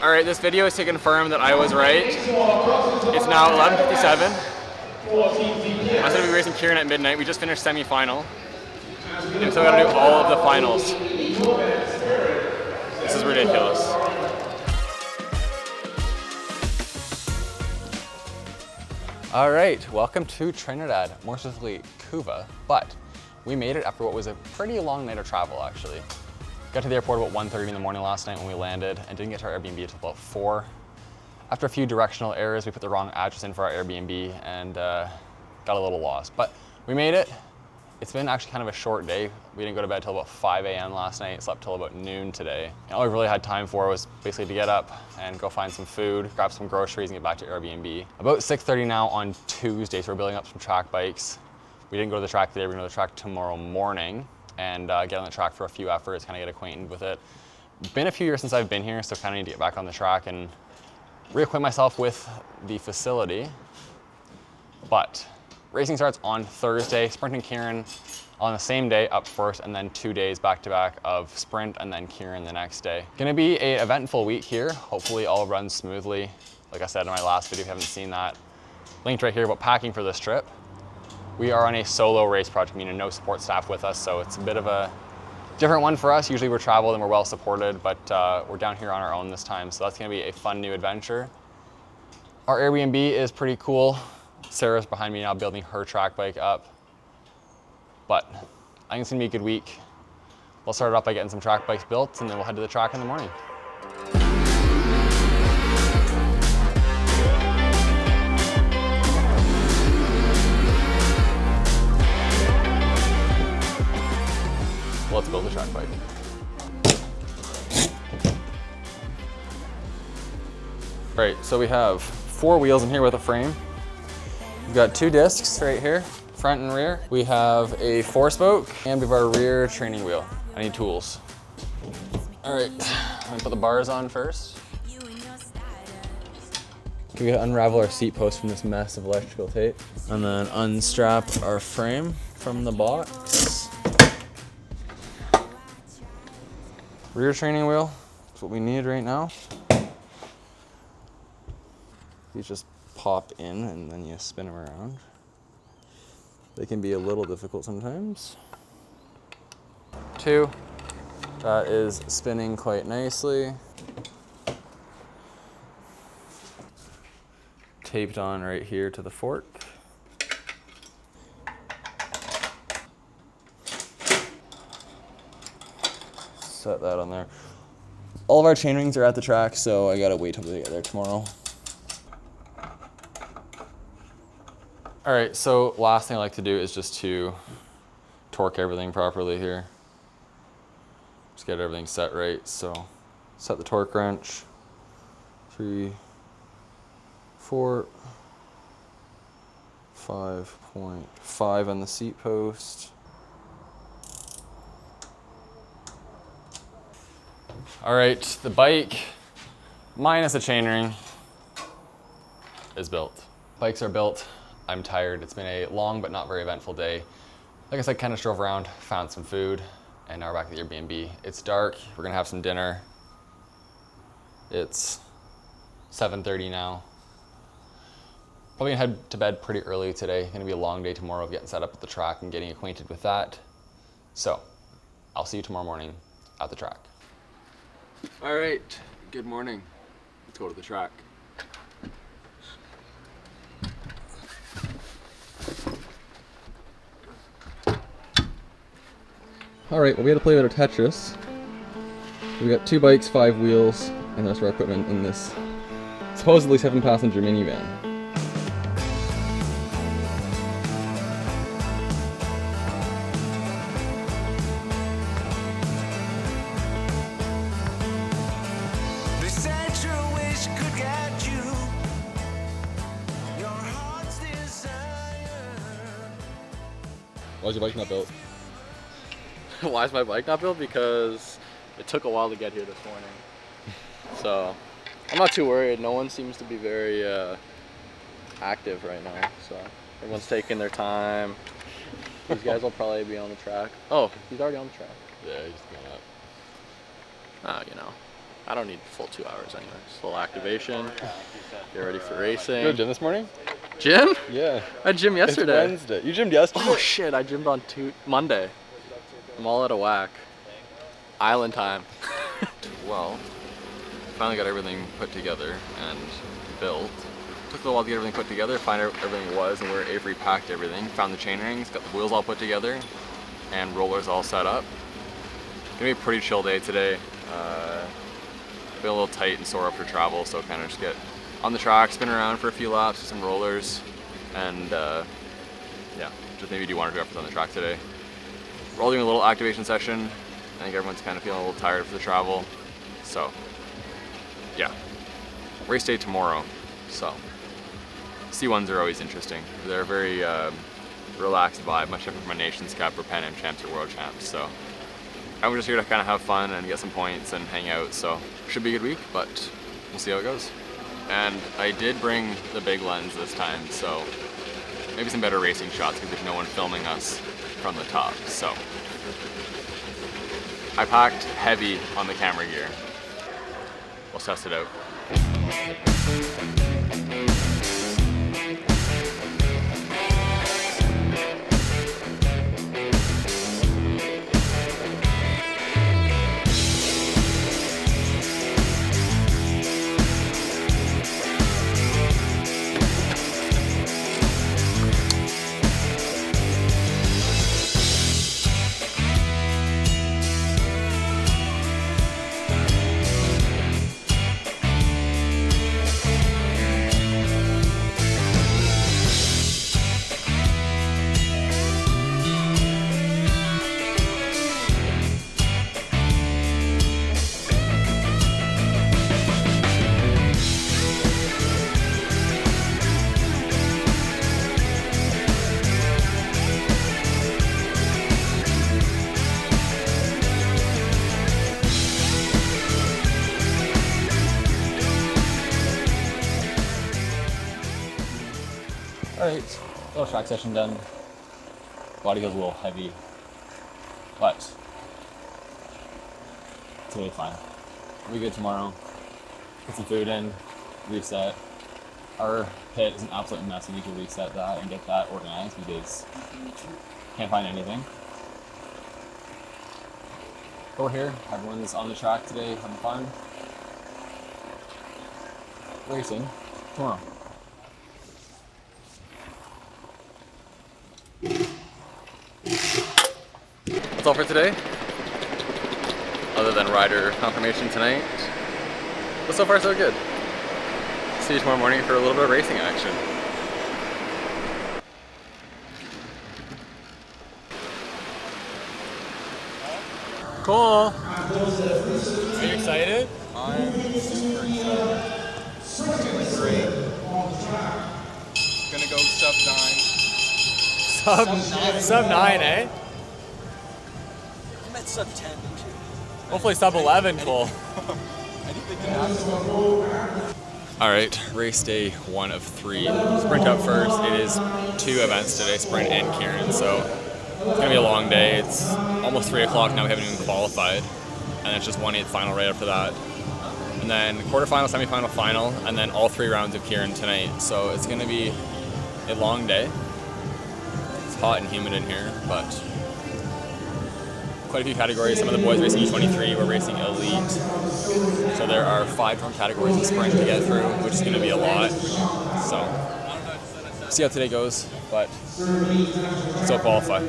All right, this video is to confirm that I was right. It's now 11:57. I'm going to be racing Keirin at midnight. We just finished semi-final. And so I got to do all of the finals. This is ridiculous. All right, welcome to Trinidad, more specifically Cuba, but we made it after what was a pretty long night of travel, actually. Got to the airport about 1:30 in the morning last night when we landed and didn't get to our Airbnb until about 4. After a few directional errors, we put the wrong address in for our Airbnb and got a little lost, but we made it. It's been actually kind of a short day. We didn't go to bed till about 5 a.m. last night, slept till about noon today. And all we really had time for was basically to get up and go find some food, grab some groceries, and get back to Airbnb. About 6:30 now on Tuesday, so we're building up some track bikes. We didn't go to the track today, we're gonna go to the track tomorrow morning and get on the track for a few efforts, kind of get acquainted with it. Been a few years since I've been here, so kind of need to get back on the track and reacquaint myself with the facility. But racing starts on Thursday, sprint and keirin on the same day up first, and then 2 days back to back of sprint and then keirin the next day. Gonna be an eventful week here. Hopefully all runs smoothly. Like I said in my last video, if you haven't seen that, linked right here about packing for this trip. We are on a solo race project, meaning no support staff with us, so it's a bit of a different one for us. Usually we're traveled and we're well supported, but we're down here on our own this time, so that's gonna be a fun new adventure. Our Airbnb is pretty cool. Sarah's behind me now building her track bike up. But I think it's gonna be a good week. We'll start it off by getting some track bikes built and then we'll head to the track in the morning. Let's build the track bike. All right, so we have 4 wheels in here with a frame. We've got 2 discs right here, front and rear. We have a 4-spoke and we have our rear training wheel. I need tools. All right, I'm gonna put the bars on first. We gotta unravel our seat post from this mess of electrical tape. And then unstrap our frame from the box. Rear training wheel, that's what we need right now. These just pop in and then you spin them around. They can be a little difficult sometimes. 2, that is spinning quite nicely. Taped on right here to the fork. Set that on there. All of our chain rings are at the track, so I gotta wait till we get there tomorrow. All right, so last thing I like to do is just to torque everything properly here. Just get everything set right. So set the torque wrench, 3, 4, 5.5 on the seat post. All right, the bike, minus a chainring, is built. Bikes are built. I'm tired. It's been a long but not very eventful day. Like I said, kind of drove around, found some food, and now we're back at the Airbnb. It's dark. We're gonna have some dinner. It's 7:30 now. Probably gonna head to bed pretty early today. Gonna be a long day tomorrow of getting set up at the track and getting acquainted with that. So I'll see you tomorrow morning at the track. All right, good morning. Let's go to the track. All right, well, we had to play with our Tetris. We got 2 bikes, 5 wheels, and the rest of our equipment in this supposedly 7-passenger minivan. Why's your bike not built? Why is my bike not built? Because it took a while to get here this morning. So I'm not too worried. No one seems to be very active right now. So everyone's taking their time. These guys will probably be on the track. Oh, he's already on the track. Yeah, he's going up. Oh, you know. I don't need full 2 hours anyways. A little activation, get ready for racing. You go to the gym this morning? Gym? Yeah. I had gym yesterday. It's Wednesday. You gymmed yesterday? Oh shit, I gymmed on Monday. I'm all out of whack. Island time. Well, finally got everything put together and built. Took a little while to get everything put together, find out everything was and where Avery packed everything. Found the chain rings, got the wheels all put together, and rollers all set up. Gonna be a pretty chill day today. Been a little tight and sore after travel, so kind of just get on the track, spin around for a few laps with some rollers, and yeah, just maybe do 1 or 2 efforts on the track today. We're all doing a little activation session. I think everyone's kind of feeling a little tired for the travel, so yeah. Race day tomorrow, so C1s are always interesting. They're a very relaxed vibe, much different from a Nations Cup or Pan Am Champs or World Champs, so I'm just here to kind of have fun and get some points and hang out, so should be a good week, but we'll see how it goes. And I did bring the big lens this time, so maybe some better racing shots because there's no one filming us from the top, so I packed heavy on the camera gear. Let's test it out. Alright, little track session done. Body feels a little heavy, but it's really fine. We'll be good tomorrow. Get some food in, reset. Our pit is an absolute mess. We need to reset that and get that organized because can't find anything. But we're here. Everyone's on the track today, having fun. Racing tomorrow. That's all for today, other than rider confirmation tonight. But so far so good. See you tomorrow morning for a little bit of racing action. Cool. Are you excited? I'm super excited. Doing great. Gonna go sub 9. Sub 9, eh? I'm at sub 10, too. Hopefully sub 11, Cole. Anything can happen. Alright, race day 1 of 3. Sprint up first. It is 2 events today, sprint and keirin, so it's gonna be a long day. It's almost 3 o'clock now, we haven't even qualified. And it's just 1/8 final right after that. And then quarterfinal, semifinal, final, and then all 3 rounds of keirin tonight. So it's gonna be a long day. It's hot and humid in here, but quite a few categories. Some of the boys racing E23, we're racing Elite. So there are 5 different categories of sprint to get through, which is going to be a lot. So, see how today goes, but still qualify.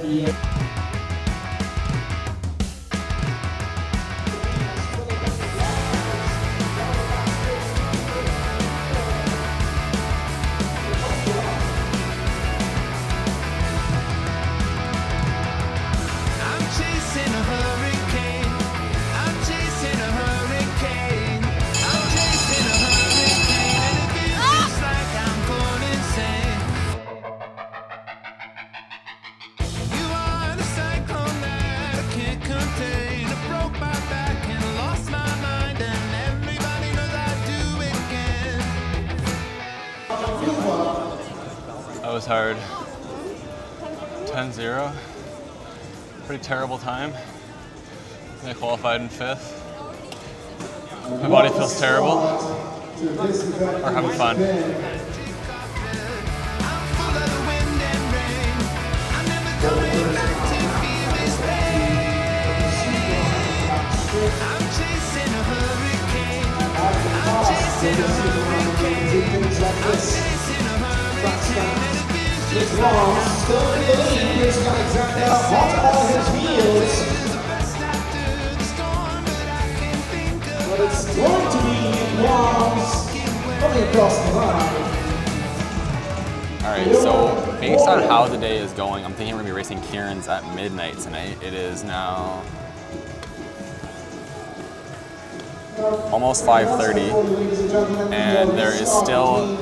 That was hard. 10-0. Pretty terrible time. I qualified in 5th. My body feels terrible. We're having fun. But it's going to be Wong's coming across the line. Alright, so based on how the day is going, I'm thinking we're going to be racing Keirin's at midnight tonight. It is now almost 5:30, and there is still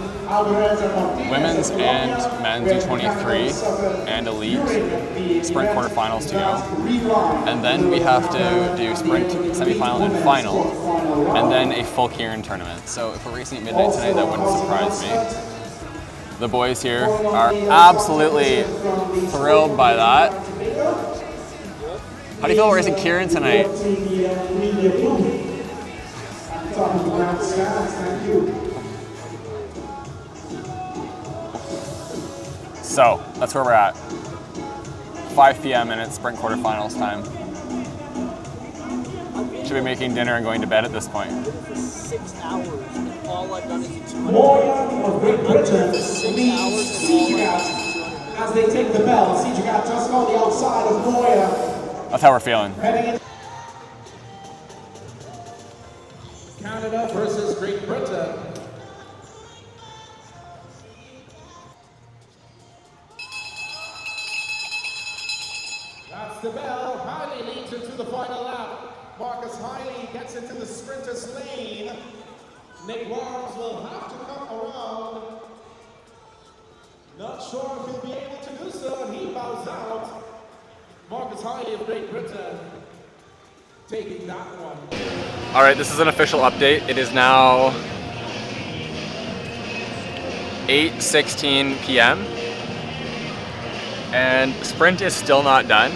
women's and men's U23 and elite sprint quarterfinals to go. And then we have to do sprint semifinal and final, and then a full keirin tournament. So if we're racing at midnight tonight, that wouldn't surprise me. The boys here are absolutely thrilled by that. How do you feel racing keirin tonight? So that's where we're at. 5 p.m. and it's sprint quarterfinals time. Should be making dinner and going to bed at this point. For 6 hours, and all I've done is a 200. Moya of Great Britain For 6 leads hours, and all I've done Sejagat is 200. as they take the bell. Sejagat just on the outside of Moya. That's how we're feeling. Heading in. Canada versus Great Britain. That's the bell. Hiley leads into the final lap. Marcus Hiley gets into the sprinter's lane. Nick Worms will have to come around. Not sure if he'll be able to do so, and he bows out. Marcus Hiley of Great Britain taking that one. All right, this is an official update. It is now 8:16 p.m. and sprint is still not done.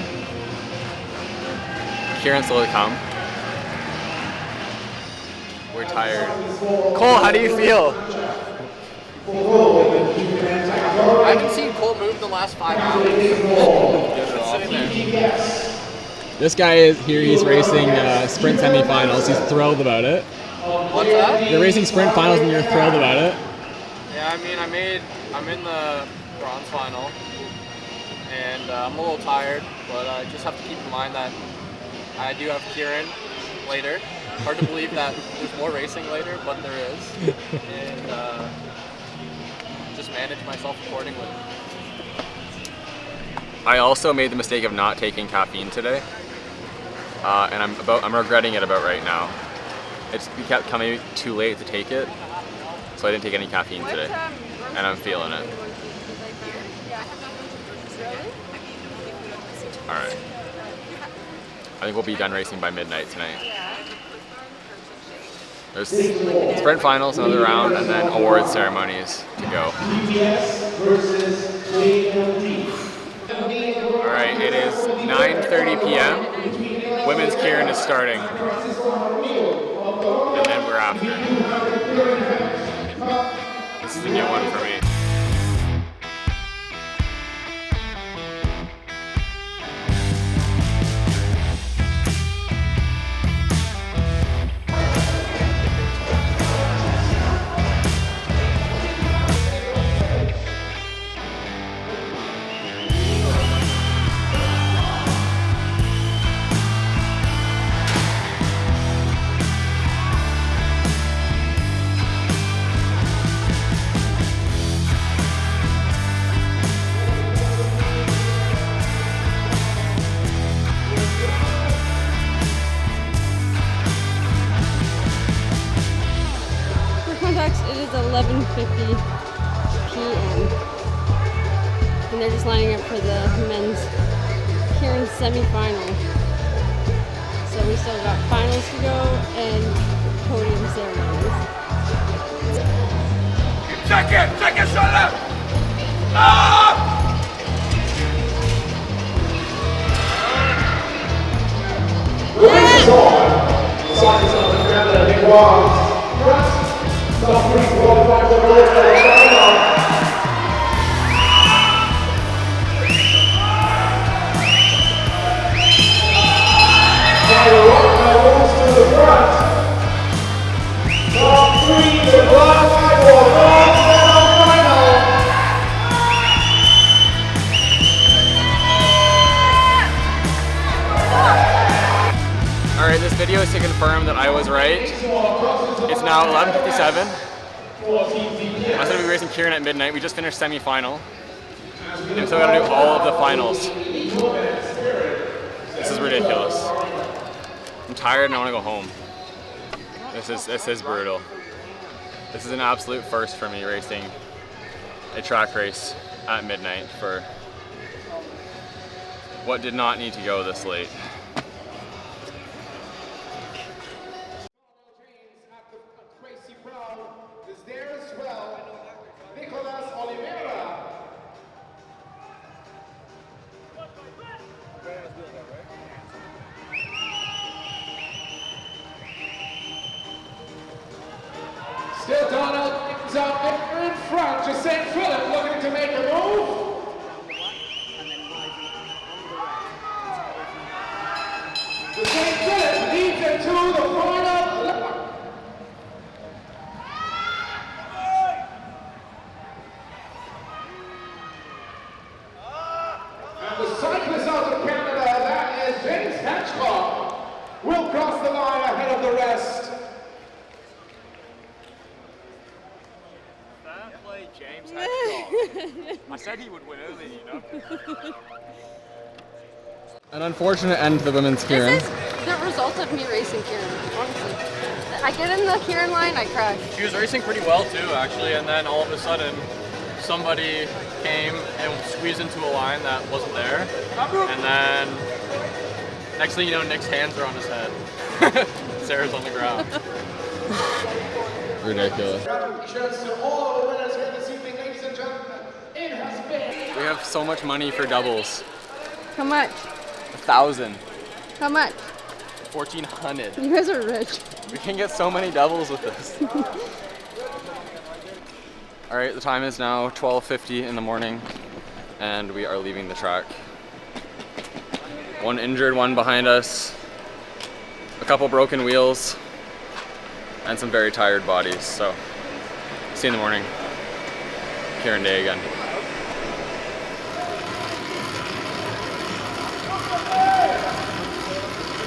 Keirin's still to come. We're tired. Cole, how do you feel? I haven't seen Cole move in the last 5 hours. This guy is here. He's racing sprint semifinals. He's thrilled about it. What's that? You're racing sprint finals and you're thrilled about it. Yeah, I mean, I'm in the bronze final, and I'm a little tired, but I just have to keep in mind that I do have keirin later. Hard to believe that there's more racing later, but there is, and just manage myself accordingly. I also made the mistake of not taking caffeine today, and I'm regretting it about right now. It kept coming too late to take it, so I didn't take any caffeine today, and I'm feeling it. All right. I think we'll be done racing by midnight tonight. There's sprint finals, another round, and then award ceremonies to go. All right, it is 9:30 p.m. Women's keirin is starting, and then we're after. This is a new one for me. It is 11:50 p.m. and they're just lining up for the men's keirin semifinal. So we still got finals to go and podium ceremonies. Check it, shut up! Ah! Race is on. Signs on the ground. Alright, this video is to confirm that I was right. It's now 11:57. I was going to be racing Keirin at midnight. We just finished semi-final. And I'm still got to do all of the finals. This is ridiculous. I'm tired and I want to go home. This is brutal. This is an absolute first for me, racing a track race at midnight for what did not need to go this late. Still Donald is out there in front. Just St. Philip looking to make a move. The St. Philip leads into the final lap. And the cyclist out of Canada, that is James Hedgecock, will cross the line ahead of the rest. James Hedgecock. I said he would win early, you know. An unfortunate end to the women's Keirin. This is the result of me racing Keirin, honestly. I get in the Keirin line, I crash. She was racing pretty well too, actually, and then all of a sudden, somebody came and squeezed into a line that wasn't there, and then next thing you know, Nick's hands are on his head. Sarah's on the ground. Ridiculous. Congratulations to all the winners here this evening, ladies and gentlemen. It has been. We have so much money for doubles. How much? 1,000. How much? 1,400. You guys are rich. We can get so many doubles with this. All right, the time is now 12:50 in the morning, and we are leaving the track. One injured one behind us, a couple broken wheels, and some very tired bodies. So, see you in the morning. Keirin Day again.